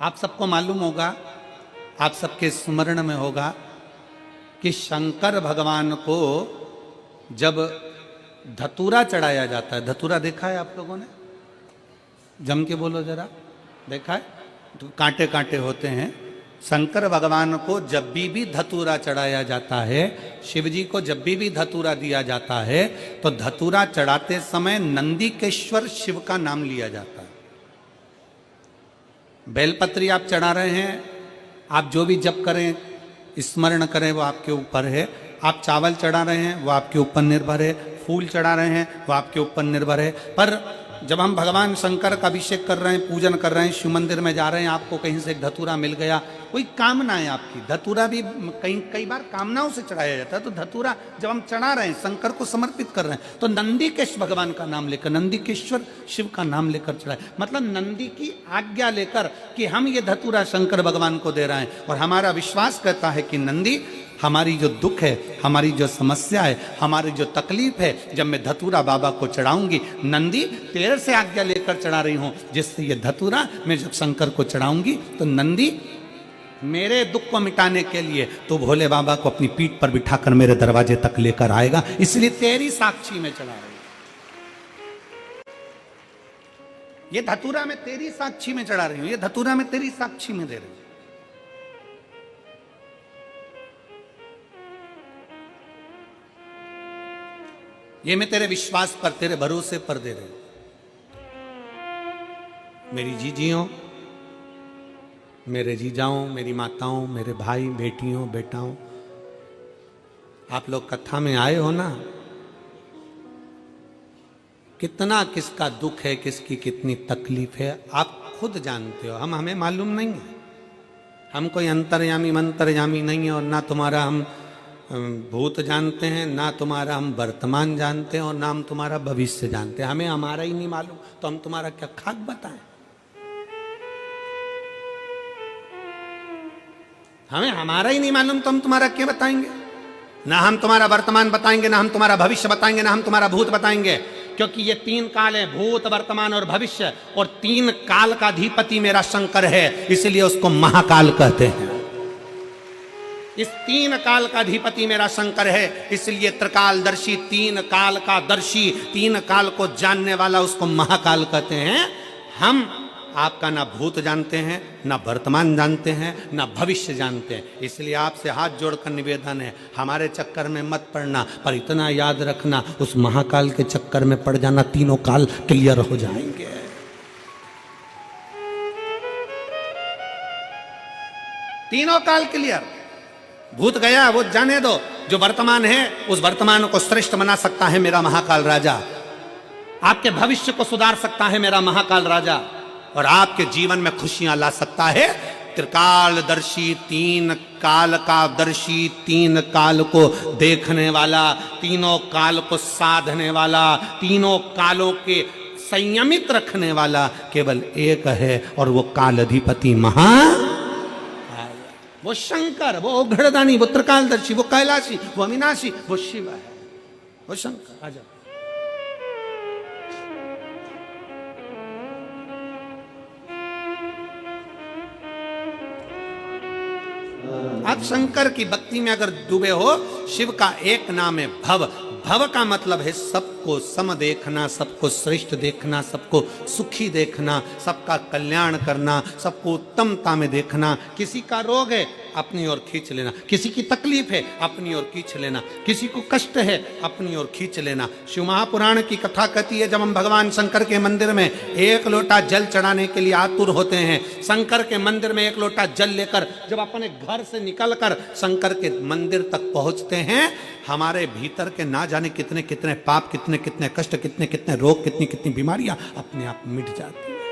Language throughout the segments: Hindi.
आप सबको मालूम होगा, आप सबके स्मरण में होगा कि शंकर भगवान को जब धतूरा चढ़ाया जाता है, धतूरा देखा है आप लोगों ने? जम के बोलो जरा, देखा है? तो कांटे कांटे होते हैं। शंकर भगवान को जब भी धतूरा चढ़ाया जाता है, शिव जी को जब भी धतूरा दिया जाता है, तो धतूरा चढ़ाते समय नंदीकेश्वर शिव का नाम लिया जाता है। बेलपत्री आप चढ़ा रहे हैं, आप जो भी जप करें, स्मरण करें, वो आपके ऊपर है। आप चावल चढ़ा रहे हैं, वो आपके ऊपर निर्भर है। फूल चढ़ा रहे हैं, वो आपके ऊपर निर्भर है। पर जब हम भगवान शंकर का अभिषेक कर रहे हैं, पूजन कर रहे हैं, शिव मंदिर में जा रहे हैं, आपको कहीं से एक धतूरा मिल गया, कोई कामना है आपकी, धतूरा भी कई बार कामनाओं से चढ़ाया जाता है। तो धतूरा जब हम चढ़ा रहे हैं, शंकर को समर्पित कर रहे हैं, तो नंदीकेश्वर भगवान का नाम लेकर, नंदीकेश्वर शिव का नाम लेकर चढ़ाए, मतलब नंदी की आज्ञा लेकर कि हम ये धतूरा शंकर भगवान को दे रहे हैं। और हमारा विश्वास कहता है कि नंदी, हमारी जो दुख है, हमारी जो समस्या है, हमारी जो तकलीफ है, जब मैं धतूरा बाबा को चढ़ाऊंगी, नंदी तेरे से आज्ञा लेकर चढ़ा रही हूं, जिससे ये धतूरा मैं जब शंकर को चढ़ाऊंगी, तो नंदी मेरे दुख को मिटाने के लिए तो भोले बाबा को अपनी पीठ पर बिठाकर मेरे दरवाजे तक लेकर आएगा, इसलिए तेरी साक्षी में चढ़ा रही हूं। ये धतूरा मैं तेरी साक्षी में चढ़ा रही हूं, ये धतूरा मैं तेरी साक्षी में दे रही हूं। ये मैं तेरे विश्वास पर, तेरे भरोसे पर दे रही हूं। मेरी जीजियों, मेरे जीजाओं, मेरी माताओं, मेरे भाई, बेटियों, बेटाओं, आप लोग कथा में आए हो ना, कितना किसका दुख है, किसकी कितनी तकलीफ है, आप खुद जानते हो। हमें मालूम नहीं है, हम कोई अंतर्यामी मंतर्यामी नहीं है, और ना तुम्हारा हम भूत जानते हैं, ना तुम्हारा हम वर्तमान जानते हैं, और ना हम तुम्हारा भविष्य जानते हैं। हमें हमारा ही नहीं मालूम, तो हम तुम्हारा क्या खाक बताएं? हमें हमारा ही नहीं मालूम, तो हम तुम्हारा क्या बताएंगे? ना हम तुम्हारा वर्तमान बताएंगे, ना हम तुम्हारा भविष्य बताएंगे, ना हम तुम्हारा भूत बताएंगे, क्योंकि ये तीन काल है, भूत, वर्तमान और भविष्य, और तीन काल का अधिपति मेरा शंकर है, इसलिए उसको महाकाल कहते हैं। इस तीन काल का अधिपति मेरा शंकर है, इसलिए त्रिकालदर्शी, तीन काल का दर्शी, तीन काल को जानने वाला, उसको महाकाल कहते हैं। हम आपका ना भूत जानते हैं, ना वर्तमान जानते हैं, ना भविष्य जानते हैं, इसलिए आपसे हाथ जोड़कर निवेदन है, हमारे चक्कर में मत पड़ना, पर इतना याद रखना, उस महाकाल के चक्कर में पड़ जाना, तीनों काल क्लियर हो जाएंगे। तीनों काल क्लियर। भूत गया, वो जाने दो, जो वर्तमान है उस वर्तमान को श्रेष्ठ बना सकता है मेरा महाकाल राजा, आपके भविष्य को सुधार सकता है मेरा महाकाल राजा, और आपके जीवन में खुशियां ला सकता है त्रिकालदर्शी, तीन काल का दर्शी, तीन काल को देखने वाला, तीनों काल को साधने वाला, तीनों कालों के संयमित रखने वाला केवल एक है, और वो कालाधिपति वो शंकर, वो ओघड़दानी, वो त्रिकालदर्शी, वो कैलाशी, वो अविनाशी, वो शिव है, वो शंकर। आजा, आप शंकर की भक्ति में अगर डूबे हो, शिव का एक नाम है भव। भव का मतलब है सबको सम देखना, सबको श्रेष्ठ देखना, सबको सुखी देखना, सबका कल्याण करना, सबको उत्तमता में देखना। किसी का रोग है, अपनी ओर खींच लेना, किसी की तकलीफ है, अपनी ओर खींच लेना, किसी को कष्ट है, अपनी ओर खींच लेना। शिव महापुराण की कथा कहती है, जब हम भगवान शंकर के मंदिर में एक लोटा जल चढ़ाने के लिए आतुर होते हैं, शंकर के मंदिर में एक लोटा जल लेकर जब अपने घर से निकलकर शंकर के मंदिर तक पहुंचते हैं, हमारे भीतर के ना जाने कितने कितने पाप, कितने कितने कष्ट, कितने कितने रोग, कितनी कितनी बीमारियां अपने आप मिट जाती हैं।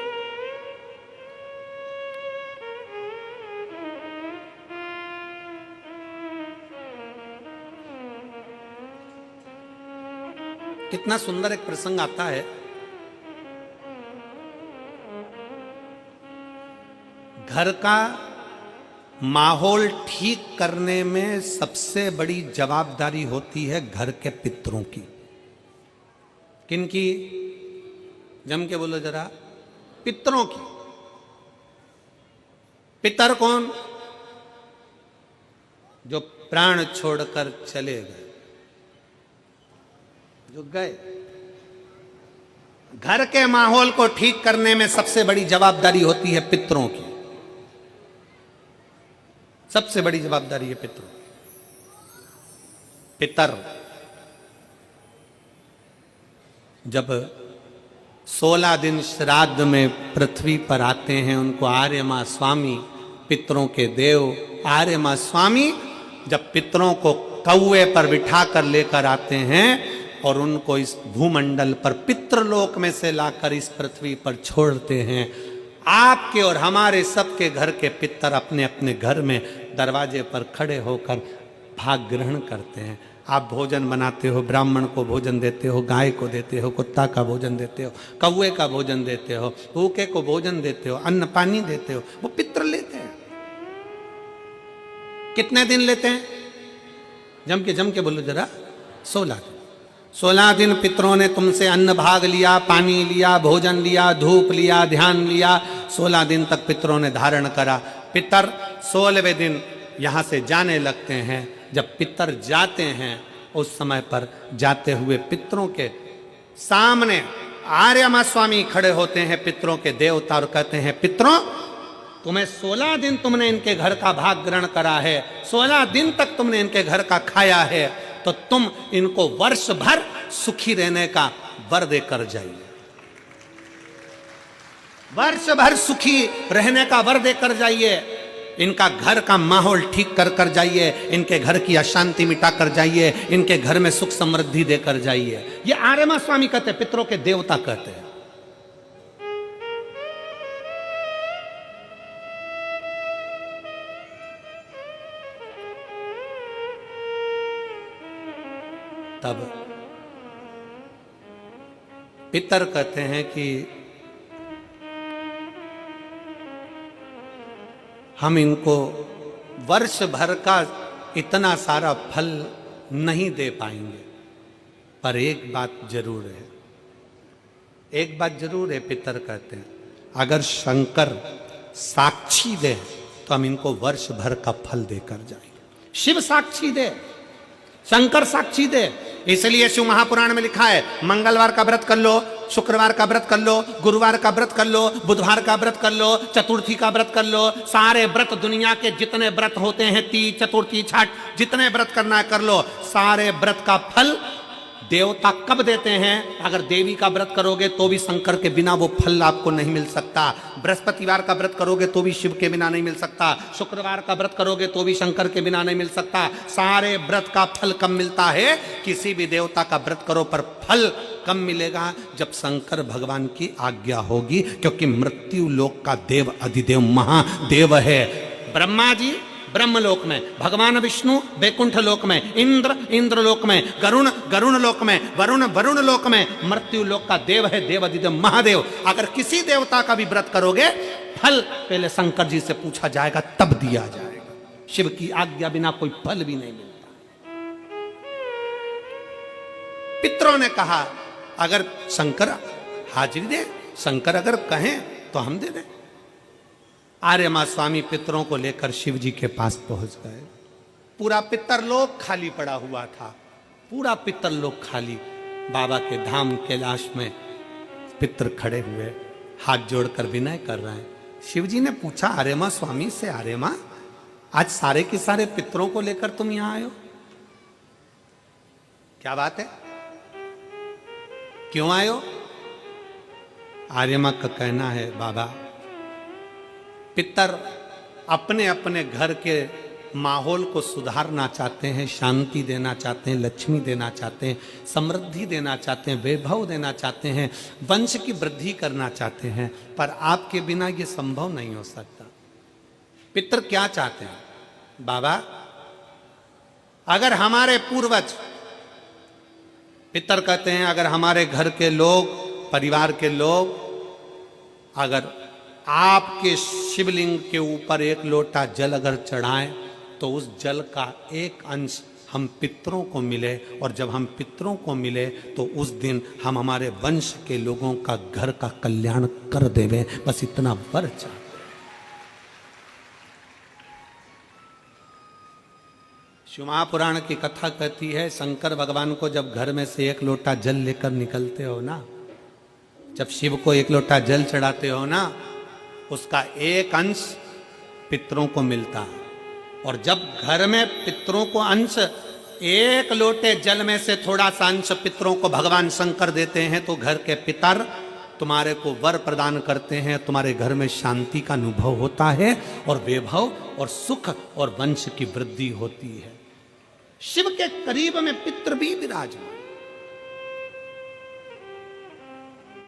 कितना सुंदर एक प्रसंग आता है, घर का माहौल ठीक करने में सबसे बड़ी जवाबदारी होती है घर के पितरों की। किनकी? जम के बोलो जरा, पितरों की। पितर कौन? जो प्राण छोड़कर चले गए, जो गए। घर के माहौल को ठीक करने में सबसे बड़ी जवाबदारी होती है पितरों की, सबसे बड़ी जवाबदारी है पितरों। पितर जब 16 दिन श्राद्ध में पृथ्वी पर आते हैं, उनको आर्य मां स्वामी, पितरों के देव आर्य मां स्वामी जब पितरों को कौए पर बिठा कर लेकर आते हैं और उनको इस भूमंडल पर पितृलोक में से लाकर इस पृथ्वी पर छोड़ते हैं, आपके और हमारे सबके घर के पितर अपने अपने घर में दरवाजे पर खड़े होकर भाग ग्रहण करते हैं। आप भोजन बनाते हो, ब्राह्मण को भोजन देते हो, गाय को देते हो, कुत्ता का भोजन देते हो, कौवे का भोजन देते हो, भूखे को भोजन देते हो, अन्न पानी देते हो, वो पितर लेते हैं। कितने दिन लेते हैं? जम के बोलो जरा। 16 दिन। 16 दिन पितरों ने तुमसे अन्न भाग लिया, पानी लिया, भोजन लिया, धूप लिया, ध्यान लिया। 16 दिन तक पितरों ने धारण करा। पितर 16वें दिन यहां से जाने लगते हैं। जब पितर जाते हैं उस समय पर जाते हुए पितरों के सामने आर्य मां स्वामी खड़े होते हैं, पितरों के देवता, और कहते हैं पितरों, तुम्हें 16 दिन तुमने इनके घर का भाग ग्रहण करा है, 16 दिन तक तुमने इनके घर का खाया है, तो तुम इनको वर्ष भर सुखी रहने का वर देकर जाइए, वर्ष भर सुखी रहने का वर देकर जाइए, इनका घर का माहौल ठीक कर कर जाइए, इनके घर की अशांति मिटा कर जाइए, इनके घर में सुख समृद्धि देकर जाइए। ये आर्य मां स्वामी कहते हैं, पितरों के देवता कहते हैं। तब पितर कहते हैं कि हम इनको वर्ष भर का इतना सारा फल नहीं दे पाएंगे, पर एक बात जरूर है, एक बात जरूर है। पितर कहते हैं अगर शंकर साक्षी दे तो हम इनको वर्ष भर का फल देकर जाएंगे। शिव साक्षी दे, शंकर साक्षी दे। इसलिए शिव महापुराण में लिखा है, मंगलवार का व्रत कर लो, शुक्रवार का व्रत कर लो, गुरुवार का व्रत कर लो, बुधवार का व्रत कर लो, चतुर्थी का व्रत कर लो। सारे व्रत, दुनिया के जितने व्रत होते हैं, तीज, चतुर्थी, छठ, जितने व्रत करना है कर लो। सारे व्रत का फल देवता कब देते हैं? अगर देवी का व्रत करोगे तो भी शंकर के बिना वो फल आपको नहीं मिल सकता। बृहस्पतिवार का व्रत करोगे तो भी शिव के बिना नहीं मिल सकता। शुक्रवार का व्रत करोगे तो भी शंकर के बिना नहीं मिल सकता। सारे व्रत का फल कब मिलता है? किसी भी देवता का व्रत करो पर फल कब मिलेगा? जब शंकर भगवान की आज्ञा होगी, क्योंकि मृत्यु लोक का देव अधिदेव महादेव है। ब्रह्मा जी ब्रह्मलोक में, भगवान विष्णु बैकुंठ लोक में, इंद्र इंद्रलोक में, गरुण गरुण लोक में, वरुण वरुण लोक में, मृत्यु लोक का देव है देव अधिदेव महादेव। अगर किसी देवता का भी व्रत करोगे, फल पहले शंकर जी से पूछा जाएगा, तब दिया जाएगा। शिव की आज्ञा बिना कोई फल भी नहीं मिलता। पितरों ने कहा अगर शंकर हाजिरी दे, शंकर अगर कहें तो हम दे दें। आर्य मां स्वामी पितरों को लेकर शिव जी के पास पहुंच गए। पूरा पितरलोक खाली पड़ा हुआ था, पूरा पितरलोक खाली। बाबा के धाम कैलाश में पितर खड़े हुए हाथ जोड़कर विनय कर रहे हैं। शिव जी ने पूछा आर्य मां स्वामी से, आर्य मां आज सारे के सारे पितरों को लेकर तुम यहां आए हो, क्या बात है, क्यों आए हो? आर्य मां का कहना है, बाबा पितर अपने अपने घर के माहौल को सुधारना चाहते हैं, शांति देना चाहते हैं, लक्ष्मी देना चाहते हैं, समृद्धि देना चाहते हैं, वैभव देना चाहते हैं, वंश की वृद्धि करना चाहते हैं, पर आपके बिना ये संभव नहीं हो सकता। पितर क्या चाहते हैं? बाबा अगर हमारे पूर्वज, पितर कहते हैं अगर हमारे घर के लोग, परिवार के लोग अगर आपके शिवलिंग के ऊपर एक लोटा जल अगर चढ़ाएं तो उस जल का एक अंश हम पितरों को मिले, और जब हम पितरों को मिले तो उस दिन हम हमारे वंश के लोगों का घर का कल्याण कर देवें, बस इतना वर चाहते। शिव महापुराण की कथा कहती है, शंकर भगवान को जब घर में से एक लोटा जल लेकर निकलते हो ना, जब शिव को एक लोटा जल चढ़ाते हो ना, उसका एक अंश पितरों को मिलता है। और जब घर में पितरों को अंश, एक लोटे जल में से थोड़ा सा अंश पितरों को भगवान शंकर देते हैं, तो घर के पितर तुम्हारे को वर प्रदान करते हैं, तुम्हारे घर में शांति का अनुभव होता है और वैभव और सुख और वंश की वृद्धि होती है। शिव के करीब में पितृ भी विराजमान।